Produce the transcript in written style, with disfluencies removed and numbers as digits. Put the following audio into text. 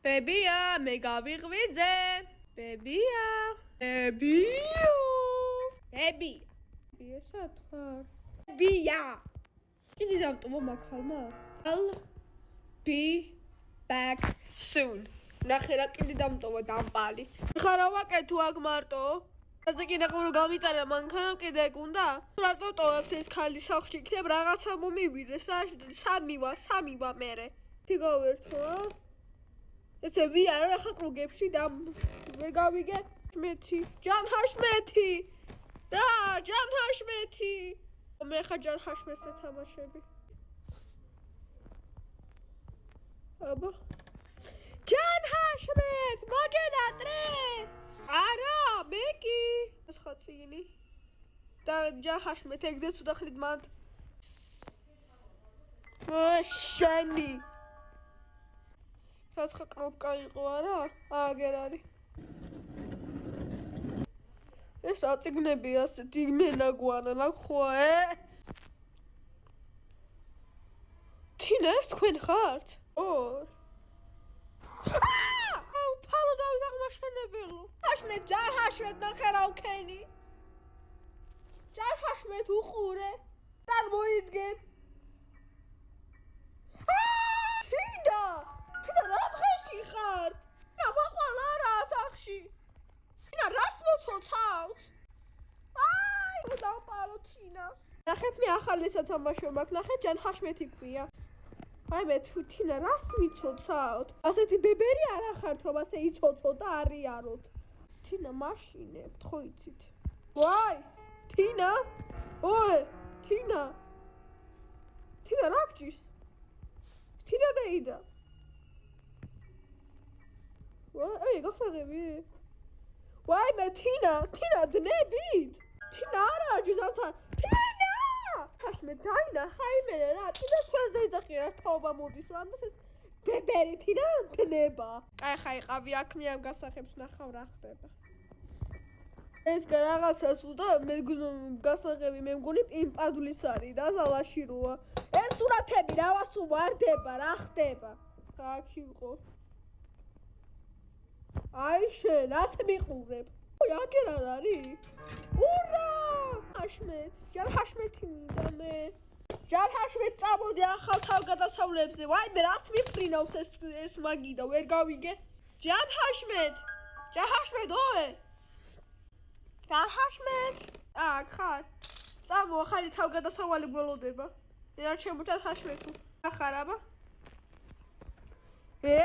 ბებია, მე გავიღვიძე. ბებია. ბებია. ბებია. ბებია სათხარ. ბებია. კიდე დავტოვო მაქალმა. I'll be back soon. ნახე რა კიდე დამტოვა დამპალი. ხა რა ვაკეთო აქ მარტო? ასე კი ნახე რომ გამიტარა მანქანა კიდე გუნდა? რატო ტოვებს ეს ხალი სახლში? იქნებ რაღაცა მომივიდეს რა სამი ვა მერე. თიგავერთო რა? ესე ვია რა ხა კრუგებში და ვერ გავიგე მეთი. ჯან ჰაშმეთი. და ჯან ჰაშმეთი. მე ხა ჯან ჰაშმეთს ეთამაშები. აბა ჯან ჰაშმეთ მოგენატრე არა მე კი ეს ხაცინი და ჯან ჰაშმეთ ეგდეც უდახლით მანდ შენი რაც ხა კროპკა იყო არა აგერ არის ეს აწიგნები ასეთი მენაგვანა ნახოა თინა ეს თქვენ ხართ ორ ფალო დავით აღმაშენებელო ჰაშმეთ ჯარ ჰაშმეთ ნახე რა ვქენი ჯარ ჰაშმეთ უყურე წარმოიდგენ თინა რა დღეში ხართ თინა მოყვალა რა სახში თინა რას მოცოცავთ აი დავპარო თინა ნახეთ მე ახალი სათამაშო მაქვს ნახეთ ჯან ჰაშმეთი ქვია აი მე თინა რას მიცოცავთ? ასეთი ბებერი არ ახართ რომ ასე იცოცოთ და არიაროთ. თინა მაშინებთ ხო იცით? ვაი! თინა! ოე! თინა! თინა რა გჭირს? თინა და იდა. ვაი, გასაღები. ვაი მე თინა დნებით. თინა არა ჯუზავთან. თინა! ჰაშმე დაინახა იმენა რა კიდე ჩვენზე იძახი რა თაობა მოდის რა ამას ეს ბებერი თინა დნება კაი ხა იყავი აქ მე ამ გასახებს ნახავ რა ხდება ეს რაღაცას уда მე გასაღები მე მგონი იმპადulis არის და ზალაში როა ეს სურათები რავას უვარდება რა ხდება ხა აქ იყო აი შენ ასე მიყურებ ой აგერ არ არის ურა ჰაშმეთ ჯარ ჰაშმეთი მინდა მე ჯარ ჰაშმეთ წამოდი ახალ თავგადასავლებზე ვაი მე რას მიფრინავს ეს მაგიდა ვერ გავიგე ჯარ ჰაშმეთ ოე ჯარ ჰაშმეთ აქ ხარ წამო ახალი თავგადასავალი გველოდება რა ჩემო ჯარ ჰაშმეთო ახარ აბა ნახე